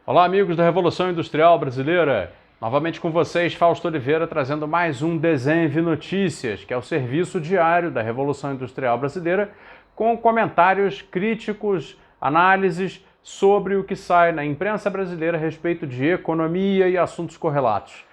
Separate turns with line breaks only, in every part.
Olá, amigos da Revolução Industrial Brasileira. Novamente com vocês, Fausto Oliveira, trazendo mais um Desenve Notícias, que é o serviço diário da Revolução Industrial Brasileira, com comentários críticos, análises sobre o que sai na imprensa brasileira a respeito de economia e assuntos correlatos.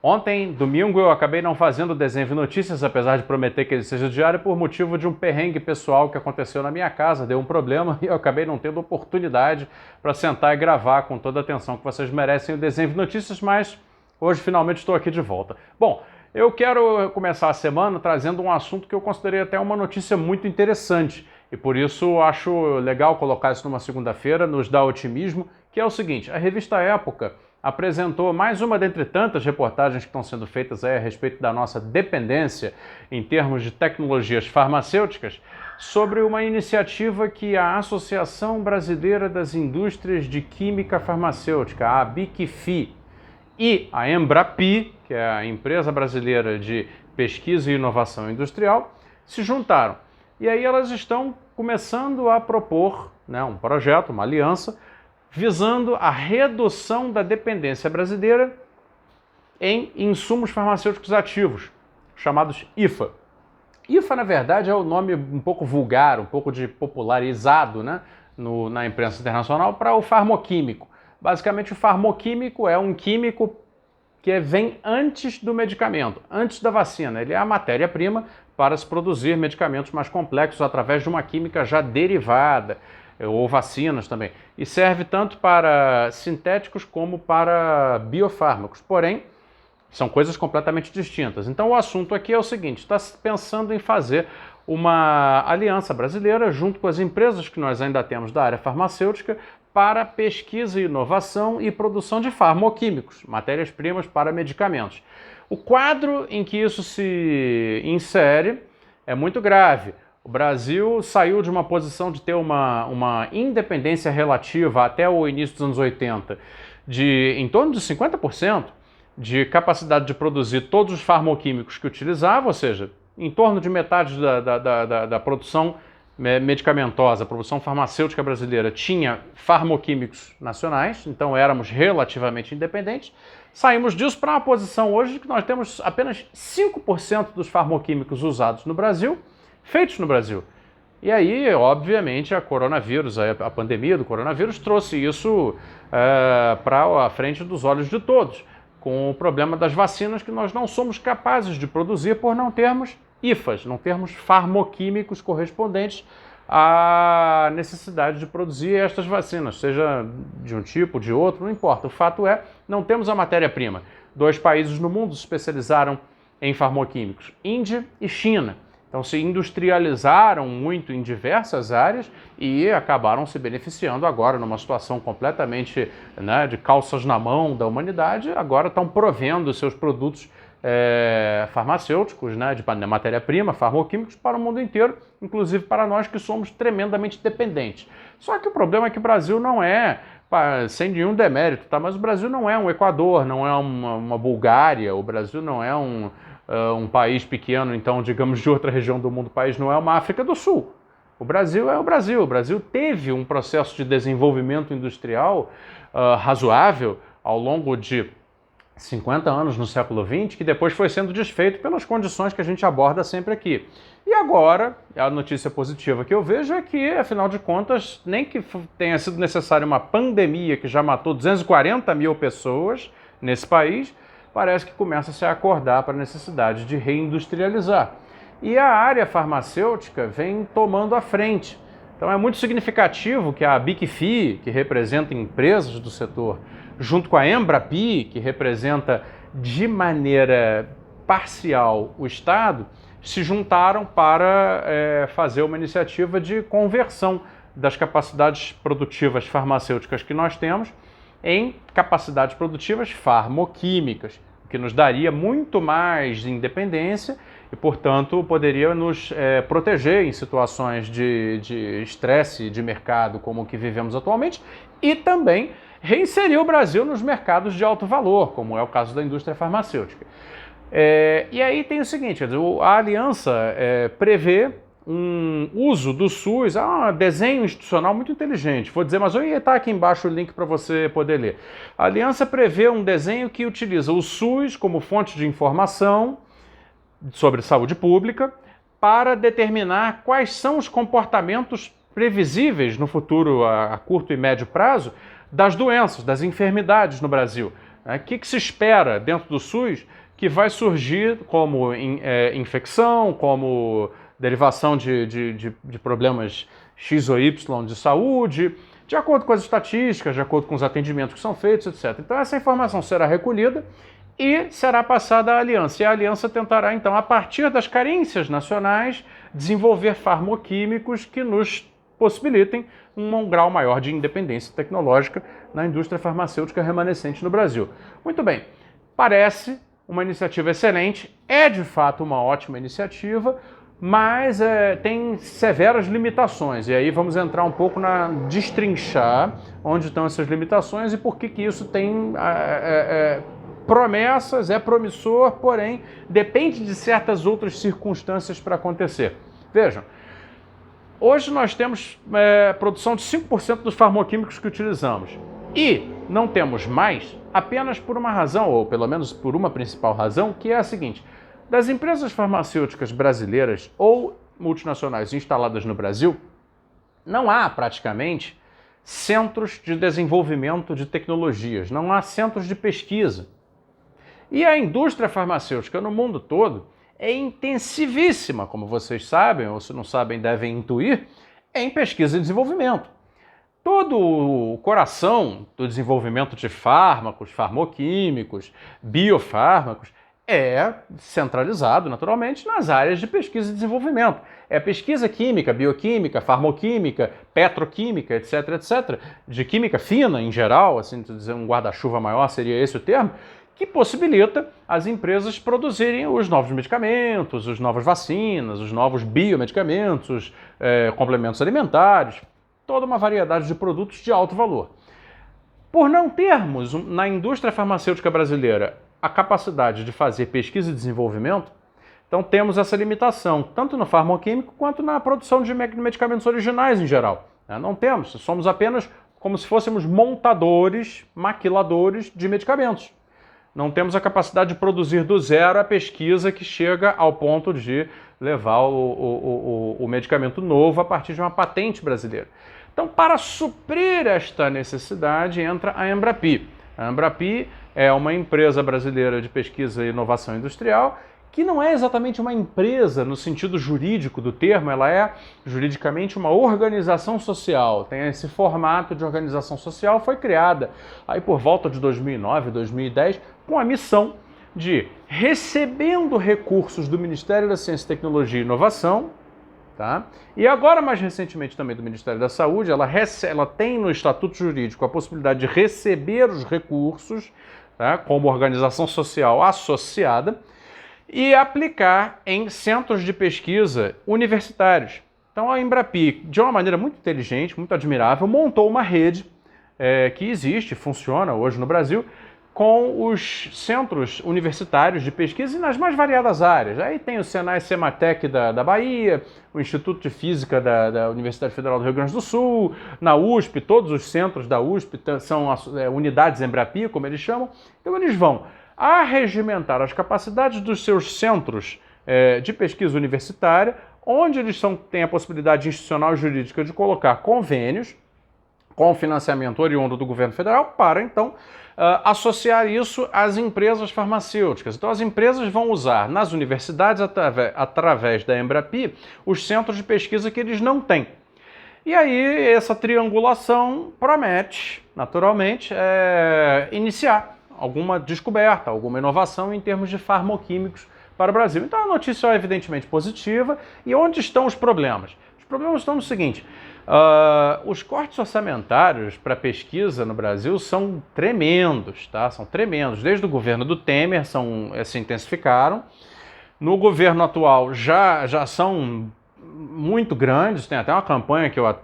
Ontem, domingo, eu acabei não fazendo o Desenve Notícias, apesar de prometer que ele seja diário, por motivo de um perrengue pessoal que aconteceu na minha casa, deu um problema e eu acabei não tendo oportunidade para sentar e gravar com toda a atenção que vocês merecem o Desenve Notícias, mas hoje finalmente estou aqui de volta. Bom, eu quero começar a semana trazendo um assunto que eu considerei até uma notícia muito interessante e por isso acho legal colocar isso numa segunda-feira, nos dá otimismo, que é o seguinte: a revista Época apresentou mais uma dentre tantas reportagens que estão sendo feitas a respeito da nossa dependência em termos de tecnologias farmacêuticas, sobre uma iniciativa que a Associação Brasileira das Indústrias de Química Farmacêutica, a ABIQFI, e a Embrapi, que é a empresa brasileira de pesquisa e inovação industrial, se juntaram. E aí elas estão começando a propor, um projeto, uma aliança, visando a redução da dependência brasileira em insumos farmacêuticos ativos, chamados IFA. IFA, na verdade, é o nome um pouco vulgar, um pouco de popularizado na imprensa internacional para o farmoquímico. Basicamente, o farmoquímico é um químico que vem antes do medicamento, antes da vacina. Ele é a matéria-prima para se produzir medicamentos mais complexos através de uma química já derivada, ou vacinas também, e serve tanto para sintéticos como para biofármacos, porém, são coisas completamente distintas. Então o assunto aqui é o seguinte: está pensando em fazer uma aliança brasileira junto com as empresas que nós ainda temos da área farmacêutica para pesquisa e inovação e produção de farmoquímicos, matérias-primas para medicamentos. O quadro em que isso se insere é muito grave. O Brasil saiu de uma posição de ter uma independência relativa até o início dos anos 80 de em torno de 50% de capacidade de produzir todos os farmoquímicos que utilizava, ou seja, em torno de metade da produção medicamentosa, a produção farmacêutica brasileira tinha farmoquímicos nacionais, então éramos relativamente independentes. Saímos disso para uma posição hoje que nós temos apenas 5% dos farmoquímicos usados no Brasil feitos no Brasil. E aí, obviamente, a pandemia do coronavírus trouxe isso para a frente dos olhos de todos, com o problema das vacinas que nós não somos capazes de produzir por não termos IFAs, não termos farmoquímicos correspondentes à necessidade de produzir estas vacinas, seja de um tipo, de outro, não importa. O fato é, não temos a matéria-prima. 2 países no mundo se especializaram em farmoquímicos, Índia e China. Então se industrializaram muito em diversas áreas e acabaram se beneficiando agora numa situação completamente de calças na mão da humanidade, agora estão provendo seus produtos farmacêuticos, de matéria-prima, farmoquímicos para o mundo inteiro, inclusive para nós que somos tremendamente dependentes. Só que o problema é que o Brasil não é, sem nenhum demérito, mas o Brasil não é um Equador, não é uma Bulgária, o Brasil não é um país pequeno, então, digamos, de outra região do mundo. O país não é uma África do Sul. O Brasil é o Brasil. O Brasil teve um processo de desenvolvimento industrial razoável ao longo de 50 anos no século XX, que depois foi sendo desfeito pelas condições que a gente aborda sempre aqui. E agora, a notícia positiva que eu vejo é que, afinal de contas, nem que tenha sido necessária uma pandemia que já matou 240 mil pessoas nesse país, parece que começa a se acordar para a necessidade de reindustrializar. E a área farmacêutica vem tomando a frente. Então é muito significativo que a ABIQFI, que representa empresas do setor, junto com a Embrapi, que representa de maneira parcial o Estado, se juntaram para fazer uma iniciativa de conversão das capacidades produtivas farmacêuticas que nós temos em capacidades produtivas farmoquímicas, que nos daria muito mais independência e, portanto, poderia nos proteger em situações de estresse de mercado como o que vivemos atualmente e também reinserir o Brasil nos mercados de alto valor, como é o caso da indústria farmacêutica. E aí tem o seguinte, a aliança prevê um uso do SUS, um desenho institucional muito inteligente. Vou dizer, mas eu ia estar aqui embaixo o link para você poder ler. A aliança prevê um desenho que utiliza o SUS como fonte de informação sobre saúde pública para determinar quais são os comportamentos previsíveis no futuro, a curto e médio prazo, das doenças, das enfermidades no Brasil. O que se espera dentro do SUS que vai surgir como infecção, como derivação de problemas X ou Y de saúde, de acordo com as estatísticas, de acordo com os atendimentos que são feitos, etc. Então essa informação será recolhida e será passada à aliança. E a aliança tentará, então, a partir das carências nacionais, desenvolver farmoquímicos que nos possibilitem um grau maior de independência tecnológica na indústria farmacêutica remanescente no Brasil. Muito bem, parece uma iniciativa excelente, é de fato uma ótima iniciativa, mas tem severas limitações. E aí vamos entrar um pouco na destrinchar onde estão essas limitações e por que isso tem promessas, é promissor, porém depende de certas outras circunstâncias para acontecer. Vejam, hoje nós temos produção de 5% dos farmoquímicos que utilizamos e não temos mais apenas por uma razão, ou pelo menos por uma principal razão, que é a seguinte: das empresas farmacêuticas brasileiras ou multinacionais instaladas no Brasil, não há praticamente centros de desenvolvimento de tecnologias, não há centros de pesquisa. E a indústria farmacêutica no mundo todo é intensivíssima, como vocês sabem, ou se não sabem devem intuir, em pesquisa e desenvolvimento. Todo o coração do desenvolvimento de fármacos, farmoquímicos, biofármacos, é centralizado, naturalmente, nas áreas de pesquisa e desenvolvimento. É pesquisa química, bioquímica, farmoquímica, petroquímica, etc., etc., de química fina em geral, assim, dizer um guarda-chuva maior seria esse o termo, que possibilita as empresas produzirem os novos medicamentos, as novas vacinas, os novos biomedicamentos, os complementos alimentares, toda uma variedade de produtos de alto valor. Por não termos na indústria farmacêutica brasileira a capacidade de fazer pesquisa e desenvolvimento, então temos essa limitação, tanto no farmoquímico quanto na produção de medicamentos originais em geral. Não temos, somos apenas como se fôssemos montadores, maquiladores de medicamentos. Não temos a capacidade de produzir do zero a pesquisa que chega ao ponto de levar o medicamento novo a partir de uma patente brasileira. Então, para suprir esta necessidade, entra a Embrapi. A Embrapi é uma empresa brasileira de pesquisa e inovação industrial que não é exatamente uma empresa no sentido jurídico do termo, ela é juridicamente uma organização social, tem esse formato de organização social, foi criada aí por volta de 2009, 2010, com a missão de, recebendo recursos do Ministério da Ciência, Tecnologia e Inovação, tá? E agora, mais recentemente também do Ministério da Saúde, ela tem no Estatuto Jurídico a possibilidade de receber os recursos, tá? Como organização social associada, e aplicar em centros de pesquisa universitários. Então a Embrapi, de uma maneira muito inteligente, muito admirável, montou uma rede que existe, funciona hoje no Brasil, com os centros universitários de pesquisa e nas mais variadas áreas. Aí tem o Senai Sematec da Bahia, o Instituto de Física da Universidade Federal do Rio Grande do Sul, na USP, todos os centros da USP são unidades Embrapi, como eles chamam. Então eles vão arregimentar as capacidades dos seus centros de pesquisa universitária, onde eles têm a possibilidade institucional e jurídica de colocar convênios com financiamento oriundo do governo federal para, então, associar isso às empresas farmacêuticas. Então, as empresas vão usar nas universidades, através da Embrapi, os centros de pesquisa que eles não têm. E aí, essa triangulação promete, naturalmente, iniciar alguma descoberta, alguma inovação em termos de farmoquímicos para o Brasil. Então a notícia é evidentemente positiva. E onde estão os problemas? Os problemas estão no seguinte: os cortes orçamentários para pesquisa no Brasil são tremendos, tá? São tremendos. Desde o governo do Temer se intensificaram. No governo atual já são muito grandes. Tem até uma campanha que eu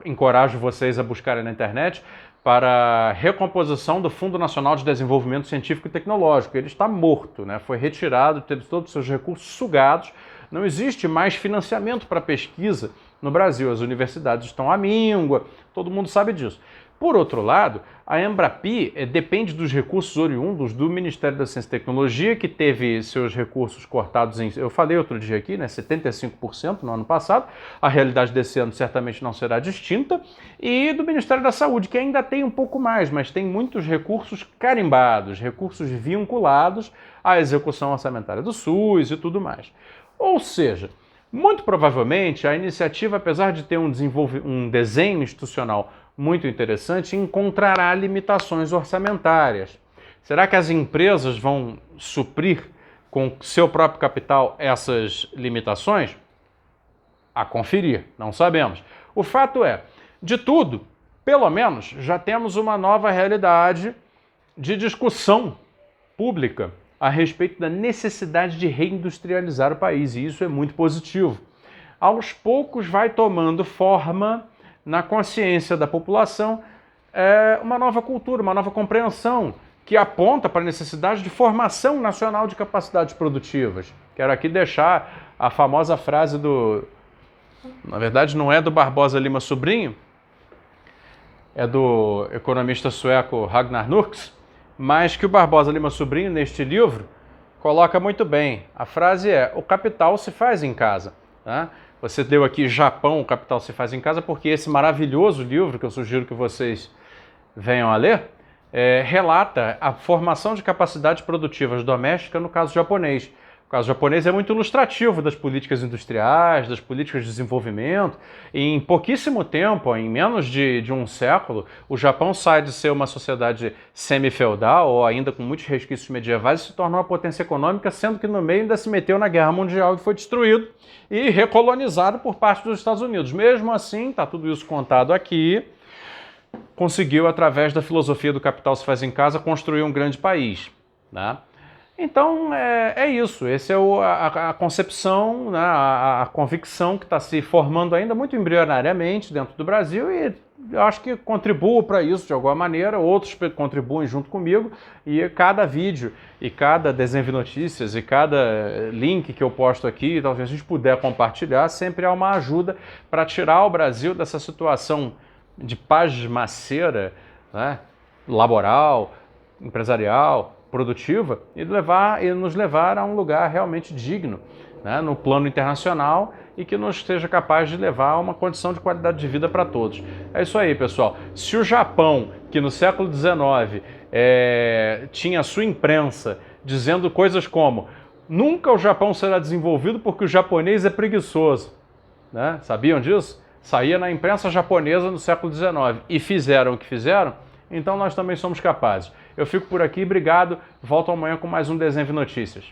encorajo vocês a buscarem na internet, para recomposição do Fundo Nacional de Desenvolvimento Científico e Tecnológico. Ele está morto, né? Foi retirado, teve todos os seus recursos sugados Não existe mais financiamento para pesquisa no Brasil. As universidades estão à míngua, todo mundo sabe disso. Por outro lado, a Embrapi depende dos recursos oriundos do Ministério da Ciência e Tecnologia, que teve seus recursos cortados em, eu falei outro dia aqui, né, 75% no ano passado. A realidade desse ano certamente não será distinta. E do Ministério da Saúde, que ainda tem um pouco mais, mas tem muitos recursos carimbados, recursos vinculados à execução orçamentária do SUS e tudo mais. Ou seja, muito provavelmente a iniciativa, apesar de ter um desenho institucional muito interessante, encontrará limitações orçamentárias. Será que as empresas vão suprir com seu próprio capital essas limitações? A conferir, não sabemos. O fato é, de tudo, pelo menos já temos uma nova realidade de discussão pública a respeito da necessidade de reindustrializar o país, e isso é muito positivo. Aos poucos vai tomando forma na consciência da população uma nova cultura, uma nova compreensão que aponta para a necessidade de formação nacional de capacidades produtivas. Quero aqui deixar a famosa frase na verdade não é do Barbosa Lima Sobrinho, é do economista sueco Ragnar Nurks, mas que o Barbosa Lima Sobrinho, neste livro, coloca muito bem. A frase é: o capital se faz em casa. Tá? Você deu aqui Japão, o capital se faz em casa, porque esse maravilhoso livro, que eu sugiro que vocês venham a ler, relata a formação de capacidades produtivas domésticas no caso japonês. O caso japonês é muito ilustrativo das políticas industriais, das políticas de desenvolvimento. Em pouquíssimo tempo, em menos de um século, o Japão sai de ser uma sociedade semi-feudal, ou ainda com muitos resquícios medievais, e se torna uma potência econômica, sendo que no meio ainda se meteu na Guerra Mundial e foi destruído e recolonizado por parte dos Estados Unidos. Mesmo assim, está tudo isso contado aqui, conseguiu, através da filosofia do capital se faz em casa, construir um grande país, né? Então é isso, essa é a concepção, né, a convicção que está se formando ainda muito embrionariamente dentro do Brasil, e eu acho que contribuo para isso de alguma maneira, outros contribuem junto comigo, e cada vídeo, e cada Desenve Notícias, e cada link que eu posto aqui, talvez a gente puder compartilhar, sempre é uma ajuda para tirar o Brasil dessa situação de pasmaceira, né, laboral, empresarial, produtiva, e nos levar a um lugar realmente digno, né, no plano internacional, e que nos esteja capaz de levar a uma condição de qualidade de vida para todos. É isso aí, pessoal. Se o Japão, que no século XIX tinha a sua imprensa dizendo coisas como: nunca o Japão será desenvolvido porque o japonês é preguiçoso, né? Sabiam disso? Saía na imprensa japonesa no século XIX e fizeram o que fizeram, então nós também somos capazes. Eu fico por aqui, obrigado, volto amanhã com mais um Desenve Notícias.